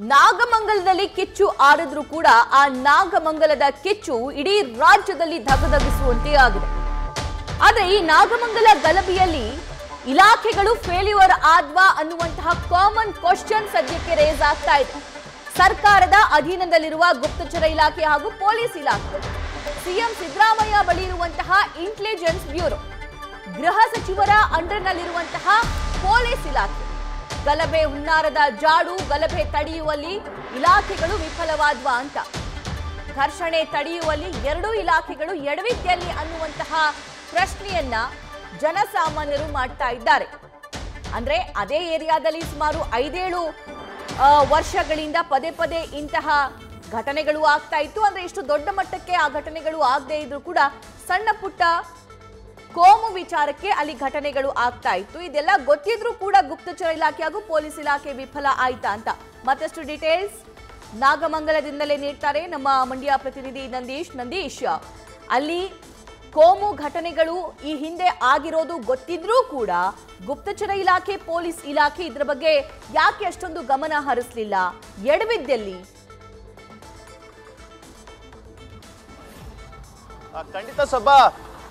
ನಾಗಮಂಗಲದಲ್ಲಿ ಕಿಚ್ಚು ಆಡಿದ್ರೂ ಕೂಡ ಆ ನಾಗಮಂಗಲದ ಕಿಚ್ಚು ಇಡೀ ರಾಜ್ಯದಲ್ಲಿ ಧಗಧಗಿಸುವಂತೆ ಆಗಿದೆ. ಆದ್ರೆ ಈ ನಾಗಮಂಗಲ ಗಲಭೆಯಲ್ಲಿ ಇಲಾಖೆಗಳು ಫೇಲ್ಯೂರ್ ಆದ್ವಾ ಅನ್ನುವಂತಹ ಕಾಮನ್ ಕ್ವಶನ್ ಸದ್ಯಕ್ಕೆ ರೇಸ್ ಆಗ್ತಾ ಇದೆ. ಸರ್ಕಾರದ ಅಧೀನದಲ್ಲಿರುವ ಗುಪ್ತಚರ ಇಲಾಖೆ ಹಾಗೂ ಪೊಲೀಸ್ ಇಲಾಖೆ, ಸಿಎಂ ಸಿದ್ದರಾಮಯ್ಯ ಬಳಿ ಇರುವಂತಹ ಇಂಟೆಲಿಜೆನ್ಸ್ ಬ್ಯೂರೋ, ಗೃಹ ಸಚಿವರ ಅಂಡರ್ನಲ್ಲಿರುವಂತಹ ಪೊಲೀಸ್ ಇಲಾಖೆ, ಗಲಭೆ ಹುನ್ನಾರದ ಜಾಡು, ಗಲಭೆ ತಡೆಯುವಲ್ಲಿ ಇಲಾಖೆಗಳು ವಿಫಲವಾದ್ವಾ ಅಂತ, ಘರ್ಷಣೆ ತಡೆಯುವಲ್ಲಿ ಎರಡೂ ಇಲಾಖೆಗಳು ಎಡವಿದ್ದಲ್ಲಿ ಅನ್ನುವಂತಹ ಪ್ರಶ್ನೆಯನ್ನ ಜನಸಾಮಾನ್ಯರು ಮಾಡ್ತಾ ಇದ್ದಾರೆ. ಅಂದ್ರೆ ಅದೇ ಏರಿಯಾದಲ್ಲಿ ಸುಮಾರು 5-7 ವರ್ಷಗಳಿಂದ ಪದೇ ಪದೇ ಇಂತಹ ಘಟನೆಗಳು ಆಗ್ತಾ ಇತ್ತು. ಅಂದ್ರೆ ಇಷ್ಟು ದೊಡ್ಡ ಮಟ್ಟಕ್ಕೆ ಆ ಘಟನೆಗಳು ಆಗದೆ ಇದ್ರೂ ಕೂಡ ಸಣ್ಣ ಪುಟ್ಟ ಕೋಮು ವಿಚಾರಕ್ಕೆ ಅಲ್ಲಿ ಘಟನೆಗಳು ಆಗ್ತಾ ಇತ್ತು. ಇದೆಲ್ಲ ಗೊತ್ತಿದ್ರೂ ಕೂಡ ಗುಪ್ತಚರ ಇಲಾಖೆ ಹಾಗೂ ಪೊಲೀಸ್ ಇಲಾಖೆ ವಿಫಲ ಆಯ್ತಾ ಅಂತ ಮತ್ತಷ್ಟು ಡೀಟೇಲ್ಸ್ ನಾಗಮಂಗಲದಿಂದಲೇ ನೀಡ್ತಾರೆ ನಮ್ಮ ಮಂಡ್ಯ ಪ್ರತಿನಿಧಿ ನಂದೀಶ್. ಅಲ್ಲಿ ಕೋಮು ಘಟನೆಗಳು ಈ ಹಿಂದೆ ಆಗಿರೋದು ಗೊತ್ತಿದ್ರೂ ಕೂಡ ಗುಪ್ತಚರ ಇಲಾಖೆ, ಪೊಲೀಸ್ ಇಲಾಖೆ ಇದರ ಬಗ್ಗೆ ಯಾಕೆ ಅಷ್ಟೊಂದು ಗಮನ ಹರಿಸಲಿಲ್ಲ? ಎಡವಿದ್ದಲ್ಲಿ? ಖಂಡಿತ ಸಭಾ,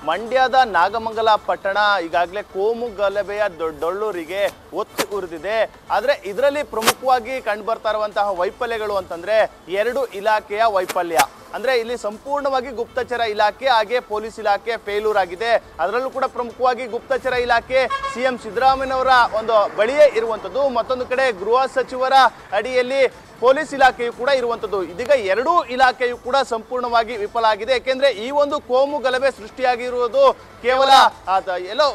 ಮಂಡ್ಯದ ನಾಗಮಂಗಲ ಪಟ್ಟಣ ಈಗಾಗಲೇ ಕೋಮು ಗಲಭೆಯ ಡೊಳ್ಳೂರಿಗೆ ಒತ್ತಿ ಉರಿದಿದೆ. ಆದರೆ ಇದರಲ್ಲಿ ಪ್ರಮುಖವಾಗಿ ಕಂಡು ಬರ್ತಾ ಇರುವಂತಹ ವೈಫಲ್ಯಗಳು ಅಂತಂದ್ರೆ ಎರಡು ಇಲಾಖೆಯ ವೈಫಲ್ಯ. ಅಂದ್ರೆ ಇಲ್ಲಿ ಸಂಪೂರ್ಣವಾಗಿ ಗುಪ್ತಚರ ಇಲಾಖೆ ಹಾಗೆ ಪೊಲೀಸ್ ಇಲಾಖೆ ಫೇಲ್ಯೂರ್ ಆಗಿದೆ. ಅದರಲ್ಲೂ ಕೂಡ ಪ್ರಮುಖವಾಗಿ ಗುಪ್ತಚರ ಇಲಾಖೆ ಸಿಎಂ ಸಿದ್ದರಾಮಯ್ಯನವರ ಒಂದು ಬಳಿಯೇ ಇರುವಂಥದ್ದು, ಮತ್ತೊಂದು ಕಡೆ ಗೃಹ ಸಚಿವರ ಅಡಿಯಲ್ಲಿ ಪೊಲೀಸ್ ಇಲಾಖೆಯು ಕೂಡ ಇರುವಂಥದ್ದು. ಇದೀಗ ಎರಡೂ ಇಲಾಖೆಯು ಕೂಡ ಸಂಪೂರ್ಣವಾಗಿ ವಿಫಲ ಆಗಿದೆ. ಯಾಕೆಂದ್ರೆ ಈ ಒಂದು ಕೋಮು ಗಲಭೆ ಸೃಷ್ಟಿಯಾಗಿರುವುದು ಕೇವಲ ಎಲ್ಲೋ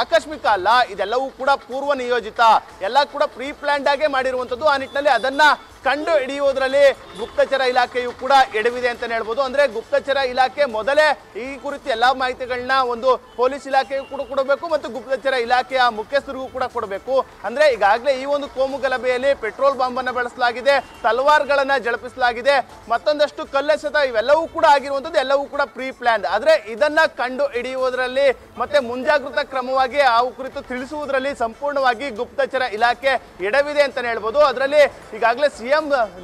ಆಕಸ್ಮಿಕ ಅಲ್ಲ, ಇದೆಲ್ಲವೂ ಕೂಡ ಪೂರ್ವ ನಿಯೋಜಿತ, ಎಲ್ಲ ಕೂಡ ಪ್ರೀ ಪ್ಲಾನ್ಡ್ ಆಗೇ ಮಾಡಿರುವಂಥದ್ದು. ಆ ನಿಟ್ಟಿನಲ್ಲಿ ಅದನ್ನ ಕಂಡು ಹಿಡಿಯುವುದರಲ್ಲಿ ಗುಪ್ತಚರ ಇಲಾಖೆಯು ಕೂಡ ಎಡವಿದೆ ಅಂತಾನೆ ಹೇಳ್ಬೋದು. ಅಂದ್ರೆ ಗುಪ್ತಚರ ಇಲಾಖೆ ಮೊದಲೇ ಈ ಕುರಿತು ಎಲ್ಲಾ ಮಾಹಿತಿಗಳನ್ನ ಒಂದು ಪೊಲೀಸ್ ಇಲಾಖೆಗೂ ಕೂಡ ಕೊಡಬೇಕು ಮತ್ತು ಗುಪ್ತಚರ ಇಲಾಖೆಯ ಮುಖ್ಯಸ್ಥರಿಗೂ ಕೂಡ ಕೊಡಬೇಕು. ಅಂದ್ರೆ ಈಗಾಗಲೇ ಈ ಒಂದು ಕೋಮು ಗಲಭೆಯಲ್ಲಿ ಪೆಟ್ರೋಲ್ ಬಾಂಬ್ ಅನ್ನ ಬಳಸಲಾಗಿದೆ, ತಲವಾರ್ಗಳನ್ನ ಜಳಪಿಸಲಾಗಿದೆ, ಮತ್ತೊಂದಷ್ಟು ಕಲ್ಲೆಸೆತ, ಇವೆಲ್ಲವೂ ಕೂಡ ಆಗಿರುವಂತದ್ದು, ಎಲ್ಲವೂ ಕೂಡ ಪ್ರೀ ಪ್ಲಾನ್. ಆದ್ರೆ ಇದನ್ನ ಕಂಡು ಹಿಡಿಯುವುದರಲ್ಲಿ ಮತ್ತೆ ಮುಂಜಾಗ್ರತಾ ಕ್ರಮವಾಗಿ ಆ ಕುರಿತು ತಿಳಿಸುವುದರಲ್ಲಿ ಸಂಪೂರ್ಣವಾಗಿ ಗುಪ್ತಚರ ಇಲಾಖೆ ಎಡವಿದೆ ಅಂತಾನೆ ಹೇಳ್ಬೋದು. ಅದರಲ್ಲಿ ಈಗಾಗಲೇ ಸಿಎಂ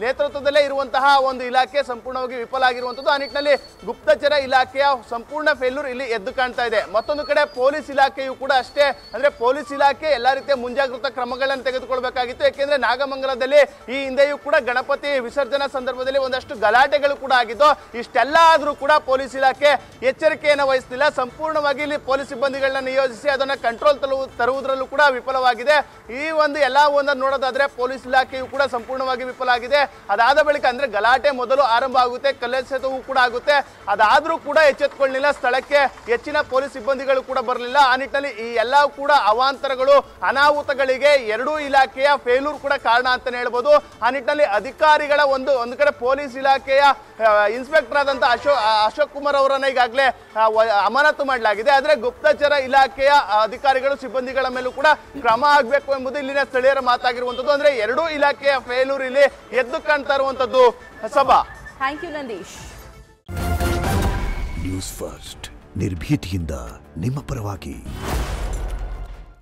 ನೇತೃತ್ವದಲ್ಲೇ ಇರುವಂತಹ ಒಂದು ಇಲಾಖೆ ಸಂಪೂರ್ಣವಾಗಿ ವಿಫಲ ಆಗಿರುವಂತದ್ದು. ಆ ನಿಟ್ಟಿನಲ್ಲಿ ಗುಪ್ತಚರ ಇಲಾಖೆಯ ಸಂಪೂರ್ಣ ಫೇಲ್ಯೂರ್ ಇಲ್ಲಿ ಎದ್ದು ಕಾಣ್ತಾ ಇದೆ. ಮತ್ತೊಂದು ಕಡೆ ಪೊಲೀಸ್ ಇಲಾಖೆಯು ಕೂಡ ಅಷ್ಟೇ. ಅಂದ್ರೆ ಪೊಲೀಸ್ ಇಲಾಖೆ ಎಲ್ಲಾ ರೀತಿಯ ಮುಂಜಾಗ್ರತಾ ಕ್ರಮಗಳನ್ನು ತೆಗೆದುಕೊಳ್ಬೇಕಾಗಿತ್ತು. ಯಾಕೆಂದ್ರೆ ನಾಗಮಂಗಲದಲ್ಲಿ ಈ ಹಿಂದೆಯೂ ಕೂಡ ಗಣಪತಿ ವಿಸರ್ಜನಾ ಸಂದರ್ಭದಲ್ಲಿ ಒಂದಷ್ಟು ಗಲಾಟೆಗಳು ಕೂಡ ಆಗಿದ್ದು. ಇಷ್ಟೆಲ್ಲ ಆದ್ರೂ ಕೂಡ ಪೊಲೀಸ್ ಇಲಾಖೆ ಎಚ್ಚರಿಕೆಯನ್ನು ವಹಿಸಲಿಲ್ಲ. ಸಂಪೂರ್ಣವಾಗಿ ಇಲ್ಲಿ ಪೊಲೀಸ್ ಸಿಬ್ಬಂದಿಗಳನ್ನ ನಿಯೋಜಿಸಿ ಅದನ್ನ ಕಂಟ್ರೋಲ್ ತರುವುದರಲ್ಲೂ ಕೂಡ ವಿಫಲವಾಗಿದೆ. ಈ ಒಂದು ಎಲ್ಲ ಒಂದನ್ನು ನೋಡೋದಾದ್ರೆ ಪೊಲೀಸ್ ಇಲಾಖೆಯು ಕೂಡ ಸಂಪೂರ್ಣವಾಗಿ ವಿಫಲ ಆಗಿದೆ. ಅದಾದ ಬಳಿಕ ಅಂದ್ರೆ ಗಲಾಟೆ ಮೊದಲು ಆರಂಭ ಆಗುತ್ತೆ, ಕಲ್ಲೆಸೆತವೂ ಕೂಡ ಆಗುತ್ತೆ. ಅದಾದ್ರೂ ಕೂಡ ಎಚ್ಚೆತ್ತುಕೊಳ್ಳಲಿಲ್ಲ, ಸ್ಥಳಕ್ಕೆ ಹೆಚ್ಚಿನ ಪೊಲೀಸ್ ಸಿಬ್ಬಂದಿಗಳು ಕೂಡ ಬರಲಿಲ್ಲ. ಆ ನಿಟ್ಟಿನಲ್ಲಿ ಈ ಎಲ್ಲ ಕೂಡ ಅವಾಂತರಗಳು, ಅನಾಹುತಗಳಿಗೆ ಎರಡೂ ಇಲಾಖೆಯ ಫೇಲ್ಯೂರ್ ಕೂಡ ಕಾರಣ ಅಂತಾನೆ ಹೇಳ್ಬೋದು. ಆ ನಿಟ್ಟಿನಲ್ಲಿ ಅಧಿಕಾರಿಗಳ ಒಂದು ಕಡೆ ಪೊಲೀಸ್ ಇಲಾಖೆಯ ಇನ್ಸ್ಪೆಕ್ಟರ್ ಆದಂತ ಅಶೋಕ್ ಕುಮಾರ್ ಅವರನ್ನ ಈಗಾಗಲೇ ಅಮಾನತು ಮಾಡಲಾಗಿದೆ. ಆದ್ರೆ ಗುಪ್ತಚರ ಇಲಾಖೆಯ ಅಧಿಕಾರಿಗಳು, ಸಿಬ್ಬಂದಿಗಳ ಮೇಲೂ ಕೂಡ ಕ್ರಮ ಆಗಬೇಕು ಎಂಬುದು ಇಲ್ಲಿನ ಸ್ಥಳೀಯರ ಮಾತಾಗಿರುವಂತದ್ದು. ಅಂದ್ರೆ ಎರಡೂ ಇಲಾಖೆಯ ಫೇಲ್ಯೂರ್ ಇಲ್ಲಿ ಎದ್ದು ಕಾಣ್ತಾ ಇರುವಂತದ್ದು. ಸಭಾ, thank you Nandish. News first, ನಿರ್ಭೀತಿಯಿಂದ ನಿಮ್ಮ ಪರವಾಗಿ.